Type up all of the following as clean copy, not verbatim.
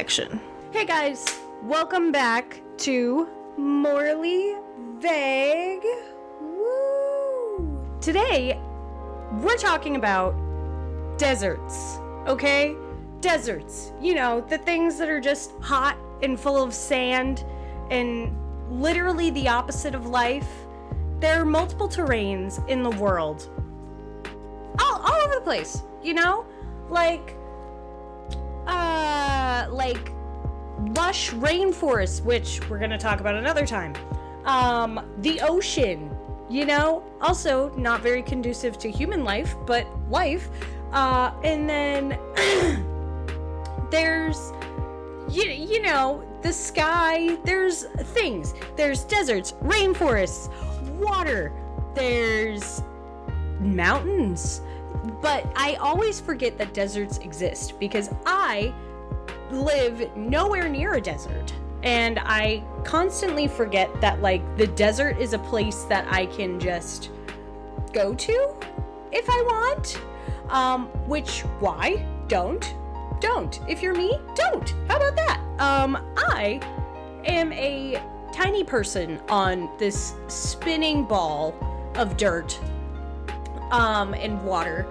section. Hey guys, welcome back to Morally Vague. Woo! Today, we're talking about deserts, okay? Deserts, you know, the things that are just hot and full of sand and literally the opposite of life. There are multiple terrains in the world. All over the place, you know? Like lush rainforests, which we're gonna talk about another time. The ocean, you know? Also not very conducive to human life, but life. And then there's, you know, the sky. There's things. There's deserts, rainforests, water. There's mountains. But I always forget that deserts exist because I live nowhere near a desert. And I constantly forget that, like, the desert is a place that I can just go to if I want. Which, why? Don't. If you're me, don't. How about that? I am a tiny person on this spinning ball of dirt, and water.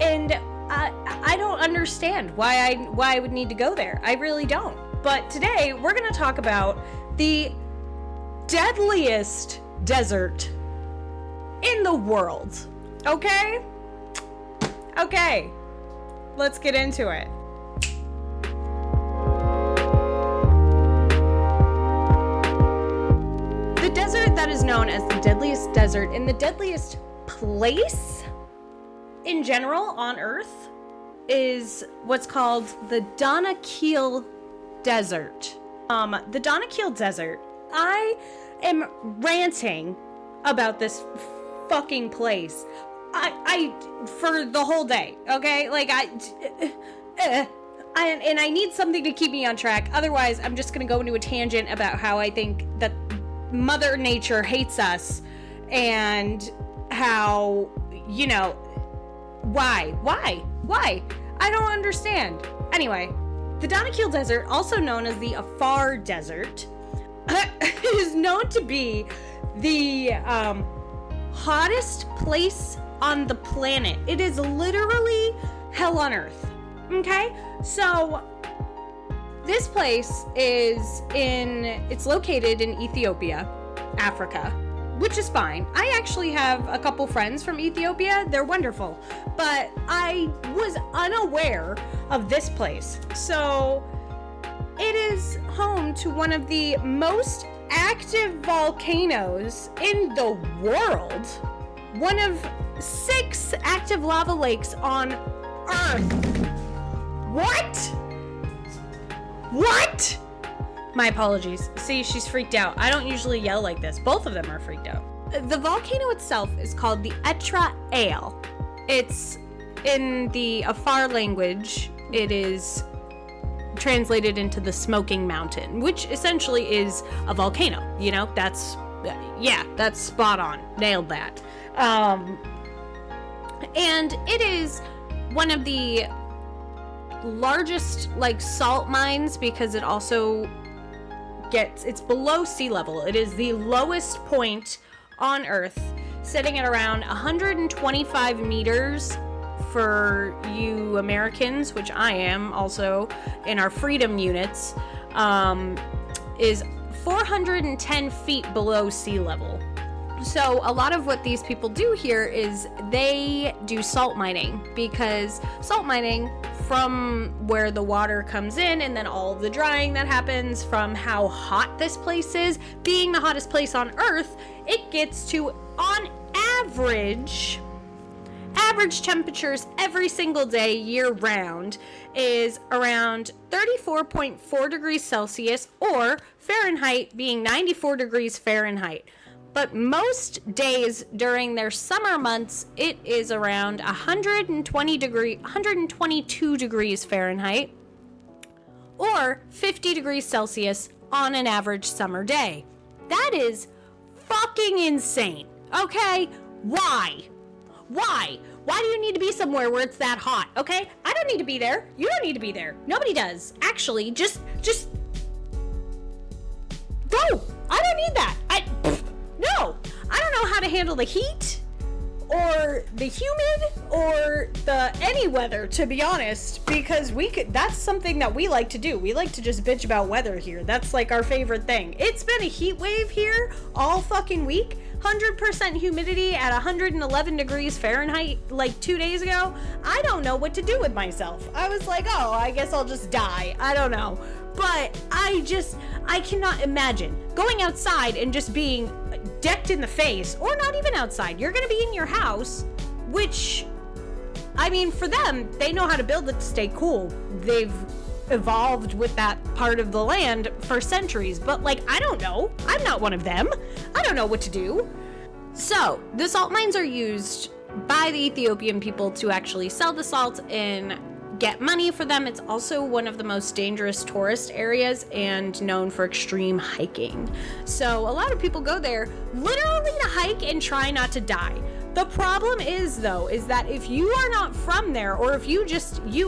And I don't understand why I would need to go there. I really don't. But today, we're going to talk about the deadliest desert in the world. Okay? Okay. Let's get into it. The desert that is known as the deadliest desert and the deadliest place in general on Earth is what's called the Danakil Desert. The Danakil Desert, I am ranting about this fucking place. I for the whole day, okay? Like, and I need something to keep me on track. Otherwise, I'm just gonna go into a tangent about how I think that Mother Nature hates us and how, you know, why? I don't understand. Anyway, the Danakil Desert, also known as the Afar Desert, is known to be the hottest place on the planet. It is literally hell on earth. Okay? So this place it's located in Ethiopia, Africa, which is fine. I actually have a couple friends from Ethiopia. They're wonderful. But I was unaware of this place. So it is home to one of the most active volcanoes in the world. One of 6 active lava lakes on Earth. What? My apologies. See, she's freaked out. I don't usually yell like this. Both of them are freaked out. The volcano itself is called the Etra Ale. It's in the Afar language. It is translated into the Smoking Mountain, which essentially is a volcano. You know, that's spot on. Nailed that. And it is one of the largest, like, salt mines because it also it's below sea level. It is the lowest point on Earth, sitting at around 125 meters for you Americans, which I am also in our freedom units, is 410 feet below sea level. So a lot of what these people do here is they do salt mining, because salt mining, from where the water comes in and then all of the drying that happens from how hot this place is, being the hottest place on Earth, it gets to, on average temperatures every single day year round is around 34.4 degrees Celsius, or Fahrenheit being 94 degrees Fahrenheit. But most days during their summer months, it is around 122 degrees Fahrenheit, or 50 degrees Celsius on an average summer day. That is fucking insane. Okay? Why? Why do you need to be somewhere where it's that hot? Okay? I don't need to be there. You don't need to be there. Nobody does. Actually, just go. I don't need that. No. I don't know how to handle the heat or the humid or the any weather, to be honest, because that's something that we like to do. We like to just bitch about weather here. That's like our favorite thing. It's been a heat wave here all fucking week. 100% humidity at 111 degrees Fahrenheit like 2 days ago. I don't know what to do with myself. I was like, oh, I guess I'll just die. I don't know. But I cannot imagine going outside and just being decked in the face, or not even outside. You're gonna be in your house, which, I mean, for them, they know how to build it to stay cool. They've evolved with that part of the land for centuries, but like, I don't know. I'm not one of them. I don't know what to do. So the salt mines are used by the Ethiopian people to actually sell the salt and get money for them. It's also one of the most dangerous tourist areas and known for extreme hiking. So a lot of people go there literally to hike and try not to die. The problem is, though, is that if you are not from there, or if you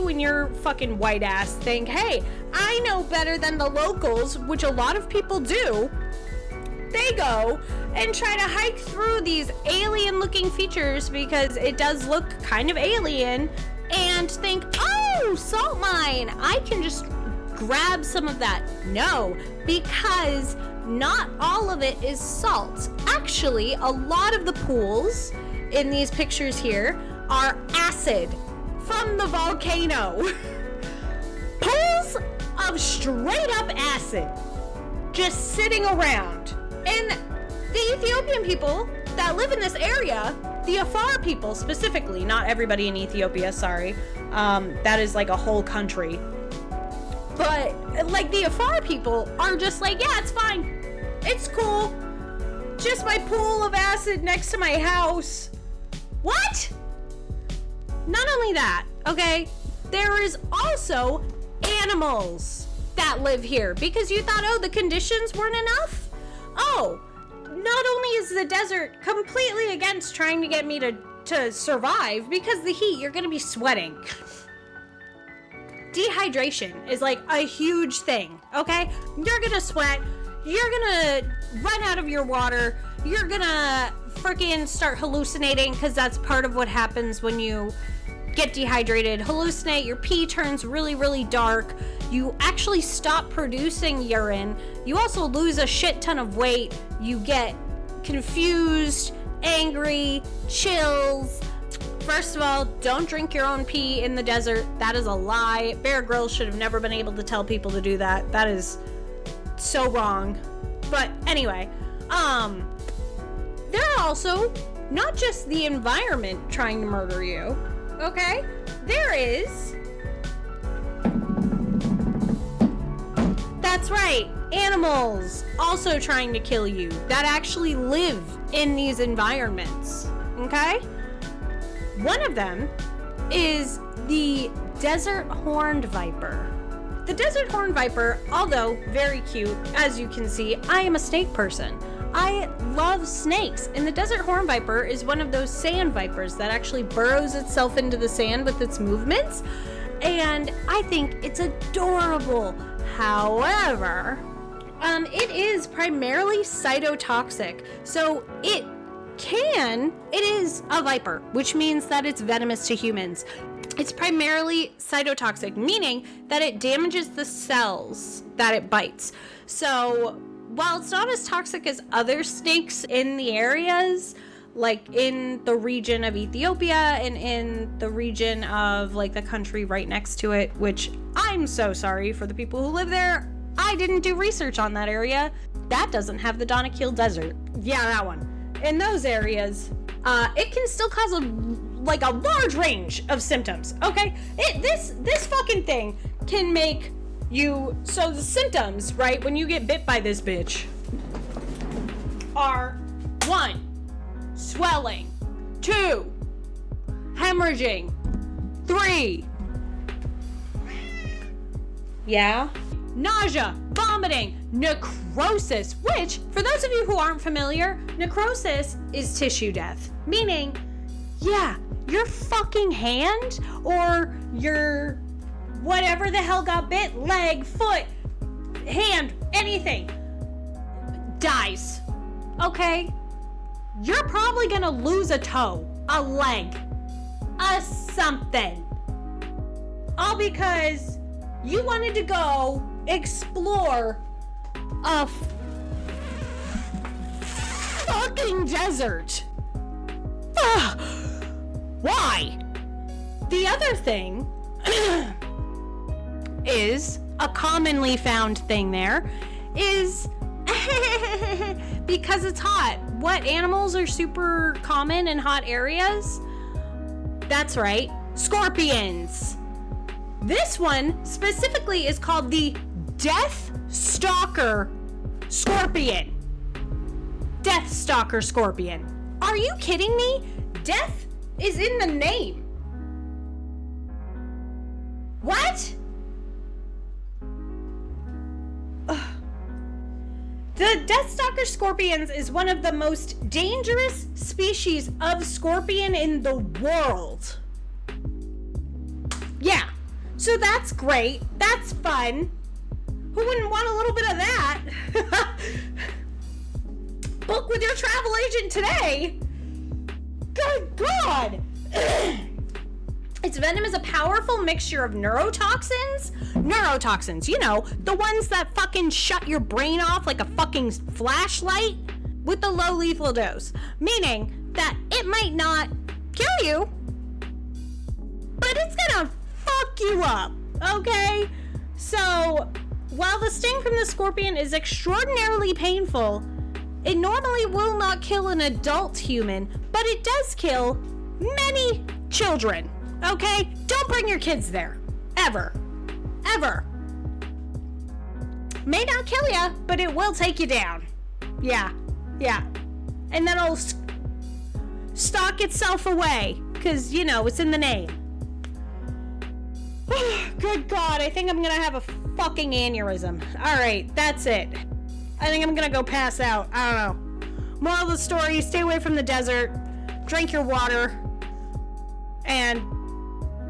and your fucking white ass think, hey, I know better than the locals, which a lot of people do, they go and try to hike through these alien looking features, because it does look kind of alien, and think, oh, salt mine, I can just grab some of that. No, because not all of it is salt. Actually, a lot of the pools in these pictures here are acid from the volcano. Pools of straight up acid just sitting around. And the Ethiopian people that live in this area, the Afar people specifically, not everybody in Ethiopia, sorry, that is like a whole country, but like the Afar people are just like, yeah, it's fine, it's cool, just my pool of acid next to my house. What? Not only that, okay, there is also animals that live here, because you thought, oh, the conditions weren't enough? Oh, not only is the desert completely against trying to get me to survive, because the heat, you're gonna be sweating. Dehydration is like a huge thing, okay? You're gonna sweat, you're gonna run out of your water, you're gonna freaking start hallucinating, because that's part of what happens when you get dehydrated. Hallucinate, your pee turns really, really dark. You actually stop producing urine. You also lose a shit ton of weight. You get confused, angry, chills. First of all, don't drink your own pee in the desert. That is a lie. Bear Grylls should have never been able to tell people to do that. That is so wrong. But anyway, there are also not just the environment trying to murder you, okay? There is, that's right, animals also trying to kill you that actually live in these environments, okay? One of them is the desert horned viper. The desert horned viper, although very cute, as you can see, I am a snake person. I love snakes, and the desert horned viper is one of those sand vipers that actually burrows itself into the sand with its movements, and I think it's adorable. However, it is primarily cytotoxic, so it is a viper, which means that it's venomous to humans. It's primarily cytotoxic, meaning that it damages the cells that it bites. So while it's not as toxic as other snakes in the areas, like in the region of Ethiopia and in the region of like the country right next to it, which I'm so sorry for the people who live there. I didn't do research on that area. That doesn't have the Danakil Desert. Yeah, that one. In those areas, it can still cause a large range of symptoms, okay? This fucking thing can make you, so the symptoms, right, when you get bit by this bitch are 1, swelling, 2, hemorrhaging, 3, yeah, nausea, vomiting, necrosis, which, for those of you who aren't familiar, necrosis is tissue death, meaning, yeah, your fucking hand or your whatever the hell got bit, leg, foot, hand, anything, dies, okay? You're probably gonna lose a toe, a leg, a something. All because you wanted to go explore a fucking desert. Ugh. Why? The other thing is a commonly found thing there is because it's hot. What animals are super common in hot areas? That's right, scorpions. This one specifically is called the Death Stalker Scorpion. Death Stalker Scorpion. Are you kidding me? Death is in the name. What? Ugh. The Deathstalker scorpions is one of the most dangerous species of scorpion in the world. Yeah, so that's great. That's fun. Who wouldn't want a little bit of that? Book with your travel agent today. Good God. Its venom is a powerful mixture of neurotoxins, you know, the ones that fucking shut your brain off like a fucking flashlight, with a low lethal dose, meaning that it might not kill you, but it's gonna fuck you up, okay? So, while the sting from the scorpion is extraordinarily painful, it normally will not kill an adult human, but it does kill many children. Okay? Don't bring your kids there. Ever. Ever. May not kill ya, but it will take you down. Yeah. Yeah. And then it'll stalk itself away. Because, you know, it's in the name. Good God, I think I'm gonna have a fucking aneurysm. Alright, that's it. I think I'm gonna go pass out. I don't know. Moral of the story, stay away from the desert. Drink your water. And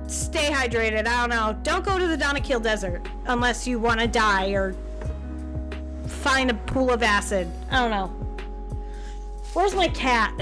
stay hydrated. I don't know. Don't go to the Danakil Desert unless you want to die or find a pool of acid. I don't know. Where's my cat?